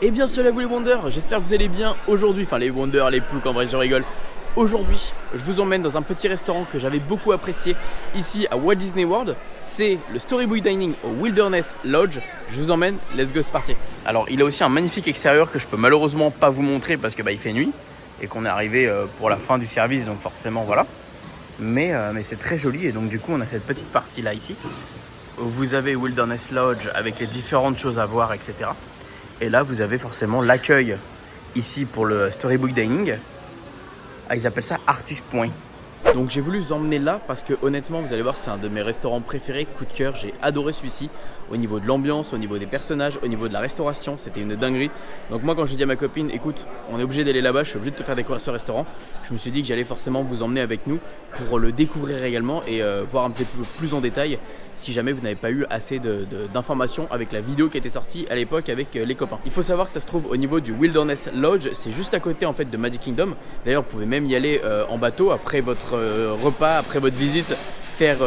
Eh bien salut à vous les Wonders, j'espère que vous allez bien aujourd'hui, enfin les Wonders, les Ploucs, en vrai je rigole. Aujourd'hui, je vous emmène dans un petit restaurant que j'avais beaucoup apprécié ici à Walt Disney World. C'est le Storybook Dining au Wilderness Lodge. Je vous emmène, let's go, c'est parti. Alors il a aussi un magnifique extérieur que je peux malheureusement pas vous montrer parce que il fait nuit et qu'on est arrivé pour la fin du service, donc forcément voilà. Mais c'est très joli et donc du coup on a cette petite partie là ici où vous avez Wilderness Lodge avec les différentes choses à voir, etc. Et là, vous avez forcément l'accueil ici pour le Storybook Dining. Ah, ils appellent ça Artist Point. Donc j'ai voulu vous emmener là parce que honnêtement, vous allez voir, c'est un de mes restaurants préférés, coup de cœur. J'ai adoré celui-ci. Au niveau de l'ambiance, au niveau des personnages, au niveau de la restauration, c'était une dinguerie. Donc moi, quand j'ai dit à ma copine, écoute, on est obligé d'aller là-bas, je suis obligé de te faire découvrir ce restaurant, je me suis dit que j'allais forcément vous emmener avec nous pour le découvrir également et voir un petit peu plus en détail si jamais vous n'avez pas eu assez d'informations avec la vidéo qui était sortie à l'époque avec les copains. Il faut savoir que ça se trouve au niveau du Wilderness Lodge, c'est juste à côté en fait de Magic Kingdom. D'ailleurs, vous pouvez même y aller en bateau après votre repas, après votre visite, faire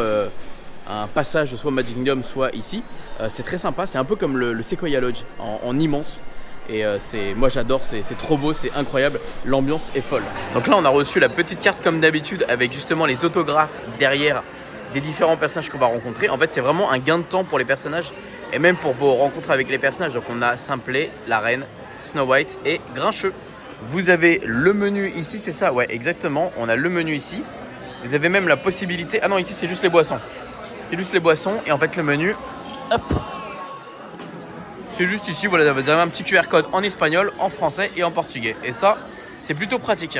un passage soit Magic Kingdom soit ici. C'est très sympa, c'est un peu comme le Sequoia Lodge en immense. Et moi j'adore, c'est trop beau, c'est incroyable, l'ambiance est folle. Donc là on a reçu la petite carte comme d'habitude avec justement les autographes derrière des différents personnages qu'on va rencontrer. En fait c'est vraiment un gain de temps pour les personnages et même pour vos rencontres avec les personnages. Donc on a Simplet, la Reine, Snow White et Grincheux. Vous avez le menu ici, c'est ça? Ouais, exactement, on a le menu ici. Vous avez même la possibilité... Ah non, ici c'est juste les boissons. C'est juste les boissons et en fait le menu... Hop, c'est juste ici, voilà, vous avez un petit QR code en espagnol, en français et en portugais. Et ça, c'est plutôt pratique.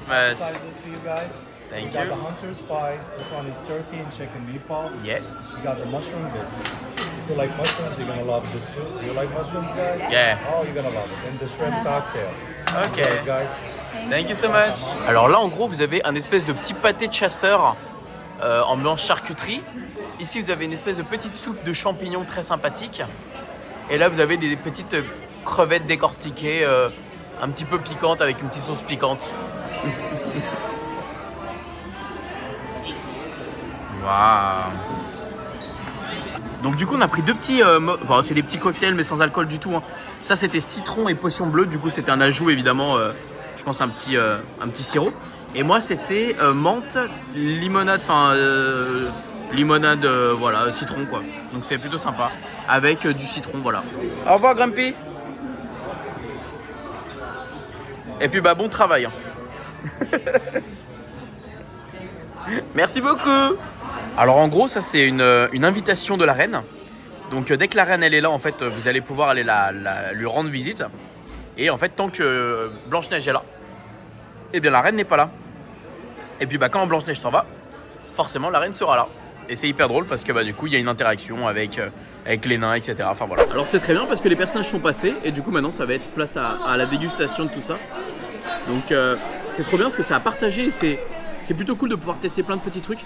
Ouais. Thank You got you. the hunter's pie. This one is turkey and chicken meatball. Yeah. You got the mushroom biscuit. If you like mushrooms, you're gonna love the soup. Do you like mushrooms, guys? Yeah. Oh, you're gonna love it. And the shrimp cocktail. Ok. Enjoy it, guys. Thank you so much. Alors là, en gros, vous avez un espèce de petit pâté de chasseur en blanche charcuterie. Ici, vous avez une espèce de petite soupe de champignons très sympathique. Et là, vous avez des petites crevettes décortiquées, un petit peu piquantes avec une petite sauce piquante. Waouh. Donc du coup on a pris deux petits, enfin, c'est des petits cocktails mais sans alcool du tout. Hein. Ça c'était citron et potion bleue, du coup c'était un ajout évidemment, je pense un petit sirop. Et moi c'était menthe, limonade, enfin limonade, voilà, citron quoi. Donc c'est plutôt sympa, avec du citron, voilà. Au revoir Grumpy. Et puis bah bon travail. Merci beaucoup. Alors en gros ça c'est une invitation de la reine. Donc dès que la reine elle est là en fait vous allez pouvoir aller lui rendre visite. Et en fait tant que Blanche-Neige est là, et bien la reine n'est pas là. Et puis bah quand Blanche-Neige s'en va, forcément la reine sera là. Et c'est hyper drôle parce que bah du coup il y a une interaction avec les nains, etc. Enfin voilà. Alors c'est très bien parce que les personnages sont passés et du coup maintenant ça va être place à la dégustation de tout ça. Donc c'est trop bien parce que ça a partagé, c'est plutôt cool de pouvoir tester plein de petits trucs.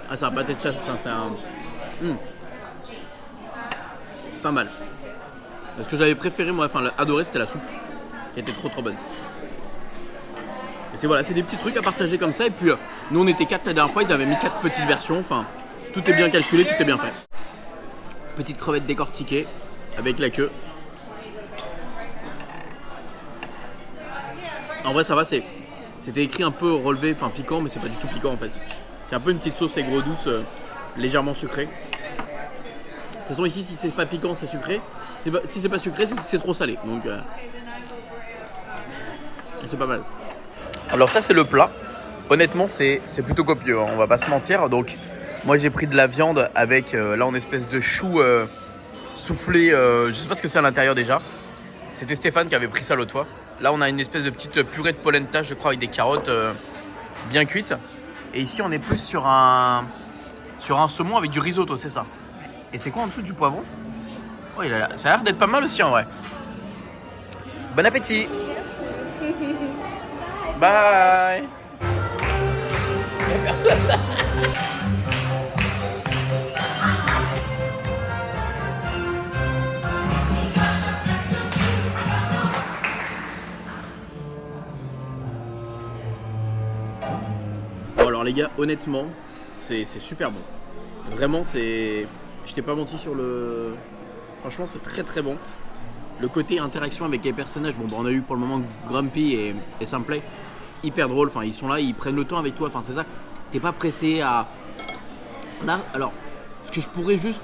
Ah, c'est un pâté de chasse, c'est un... C'est pas mal. Ce que j'avais préféré, moi, enfin adoré, c'était la soupe, qui était trop bonne. Et c'est voilà, c'est des petits trucs à partager comme ça. Et puis, nous on était 4 la dernière fois, ils avaient mis 4 petites versions. Enfin, tout est bien calculé, tout est bien fait. Petite crevette décortiquée, avec la queue. En vrai, ça va, c'était écrit un peu relevé, enfin piquant, mais c'est pas du tout piquant en fait. C'est un peu une petite sauce aigre douce, légèrement sucrée. De toute façon ici, si c'est pas piquant, c'est sucré. Si c'est pas sucré, c'est trop salé. Donc c'est pas mal. Alors ça c'est le plat. Honnêtement, c'est plutôt copieux, hein, on va pas se mentir. Donc moi j'ai pris de la viande avec là en espèce de chou soufflé. Je sais pas ce que c'est à l'intérieur déjà. C'était Stéphane qui avait pris ça l'autre fois. Là, on a une espèce de petite purée de polenta, je crois, avec des carottes bien cuites. Et ici, on est plus sur un saumon avec du risotto, c'est ça. Et c'est quoi en dessous du poivron? Oh, ça a l'air d'être pas mal aussi en vrai. Bon appétit. Bye. Alors les gars, honnêtement, c'est super bon. Vraiment, c'est... Je t'ai pas menti sur le... Franchement, c'est très très bon. Le côté interaction avec les personnages, bon bah on a eu pour le moment Grumpy et Simplay, hyper drôle, enfin ils sont là, ils prennent le temps avec toi, enfin c'est ça, t'es pas pressé à... Là, alors, ce que je pourrais juste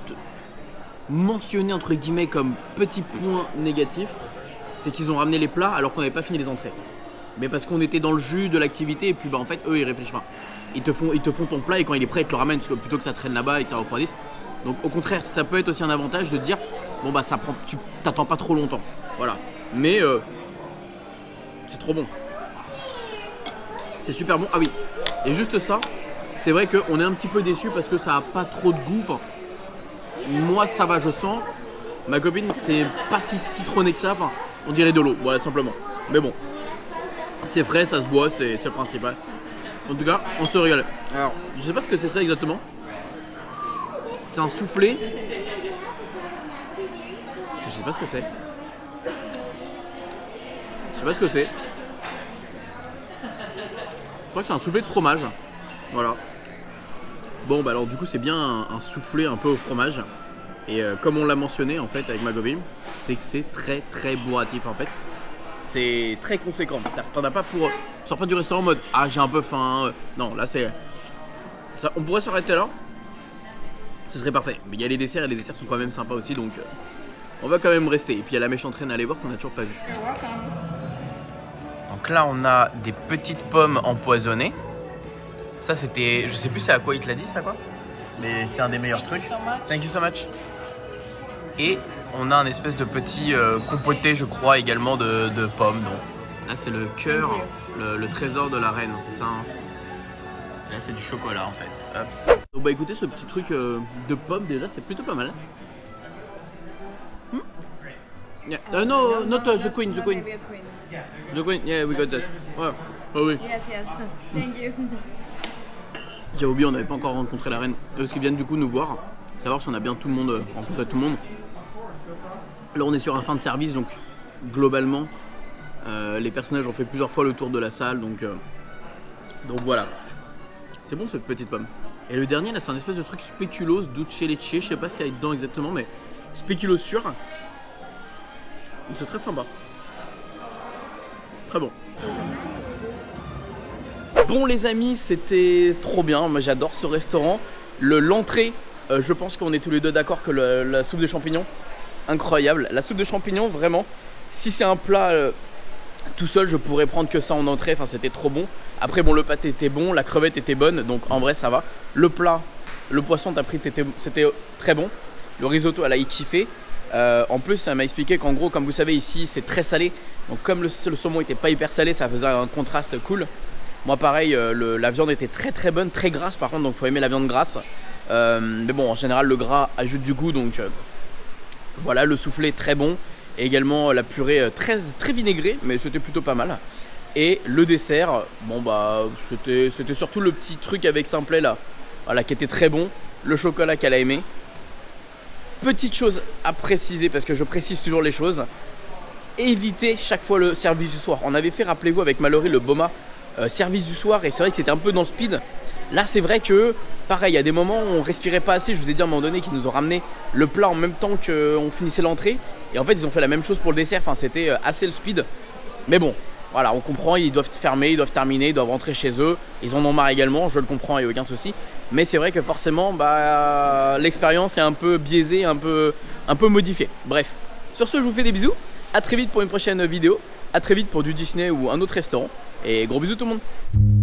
mentionner entre guillemets comme petit point négatif, c'est qu'ils ont ramené les plats alors qu'on n'avait pas fini les entrées. Mais parce qu'on était dans le jus de l'activité et puis bah en fait eux ils réfléchissent, enfin, ils te font ton plat et quand il est prêt ils te le ramènent plutôt que ça traîne là-bas et que ça refroidisse. Donc au contraire ça peut être aussi un avantage de te dire bon bah ça prend, tu t'attends pas trop longtemps, voilà. Mais c'est trop bon, c'est super bon. Ah oui, et juste ça, c'est vrai qu'on est un petit peu déçu parce que ça a pas trop de goût. Enfin, moi ça va, je sens. Ma copine c'est pas si citronné que ça, enfin on dirait de l'eau, voilà simplement. Mais bon, c'est frais, ça se boit, c'est le principal. En tout cas, on se régale. Alors, je sais pas ce que c'est ça exactement. C'est un soufflé. Je sais pas ce que c'est. Je sais pas ce que c'est. Je crois que c'est un soufflé de fromage. Voilà. Bon bah alors du coup c'est bien un soufflé un peu au fromage. Et comme on l'a mentionné en fait avec ma copine, c'est que c'est très très bourratif en fait. C'est très conséquent. T'en as pas pour... Tu sors pas du restaurant en mode ah j'ai un peu faim. Non là c'est... Ça, on pourrait s'arrêter là. Ce serait parfait. Mais il y a les desserts et les desserts sont quand même sympas aussi donc on va quand même rester. Et puis il y a la méchante reine à aller voir qu'on a toujours pas vu. Donc là on a des petites pommes empoisonnées. Ça c'était... Je sais plus c'est à quoi il te l'a dit ça quoi. Mais c'est un des meilleurs trucs. Thank you so much. Et on a un espèce de petit compoté je crois également de pommes. Donc là c'est le cœur, le trésor de la reine, c'est ça hein. Là c'est du chocolat en fait. Hop. Donc bah écoutez ce petit truc de pommes déjà c'est plutôt pas mal. Yeah. No, not the queen, the queen. The queen, yeah we got this. Ouais. Oh oui. Yes, thank you. J'ai oublié, on n'avait pas encore rencontré la reine. Parce qu'ils viennent du coup nous voir, savoir si on a bien tout le monde, rencontré tout le monde. Là on est sur un fin de service donc globalement les personnages ont fait plusieurs fois le tour de la salle donc voilà. C'est bon cette petite pomme. Et le dernier là c'est un espèce de truc spéculoos dulce leche, je sais pas ce qu'il y a dedans exactement mais spéculoos sûr. C'est très sympa. Très bon. Bon les amis, c'était trop bien, moi j'adore ce restaurant. L'entrée, je pense qu'on est tous les deux d'accord que la soupe de champignons, incroyable. La soupe de champignons, vraiment, si c'est un plat tout seul, je pourrais prendre que ça en entrée, enfin c'était trop bon. Après bon, le pâté était bon, la crevette était bonne, donc en vrai ça va. Le plat, le poisson t'as pris, c'était très bon. Le risotto, elle a kiffé. En plus, elle m'a expliqué qu'en gros, comme vous savez ici, c'est très salé. Donc comme le saumon était pas hyper salé, ça faisait un contraste cool. Moi pareil, la viande était très très bonne, très grasse par contre, donc faut aimer la viande grasse. Mais bon, en général le gras ajoute du goût, donc voilà, le soufflé très bon. Et également la purée très vinaigrée, mais c'était plutôt pas mal. Et le dessert, bon bah c'était surtout le petit truc avec Simplay là, voilà, qui était très bon. Le chocolat qu'elle a aimé. Petite chose à préciser, parce que je précise toujours les choses. Évitez chaque fois le service du soir. On avait fait, rappelez-vous, avec Mallory le Boma service du soir, et c'est vrai que c'était un peu dans le speed. Là c'est vrai que pareil, il y a des moments où on respirait pas assez. Je vous ai dit à un moment donné qu'ils nous ont ramené le plat en même temps qu'on finissait l'entrée. Et en fait ils ont fait la même chose pour le dessert, enfin c'était assez le speed. Mais bon, voilà, on comprend, ils doivent fermer, ils doivent terminer, ils doivent rentrer chez eux. Ils en ont marre également, je le comprends, il n'y a aucun souci. Mais c'est vrai que forcément l'expérience est un peu biaisée, un peu modifiée. Bref, sur ce je vous fais des bisous. A très vite pour une prochaine vidéo. A très vite pour du Disney ou un autre restaurant. Et gros bisous tout le monde.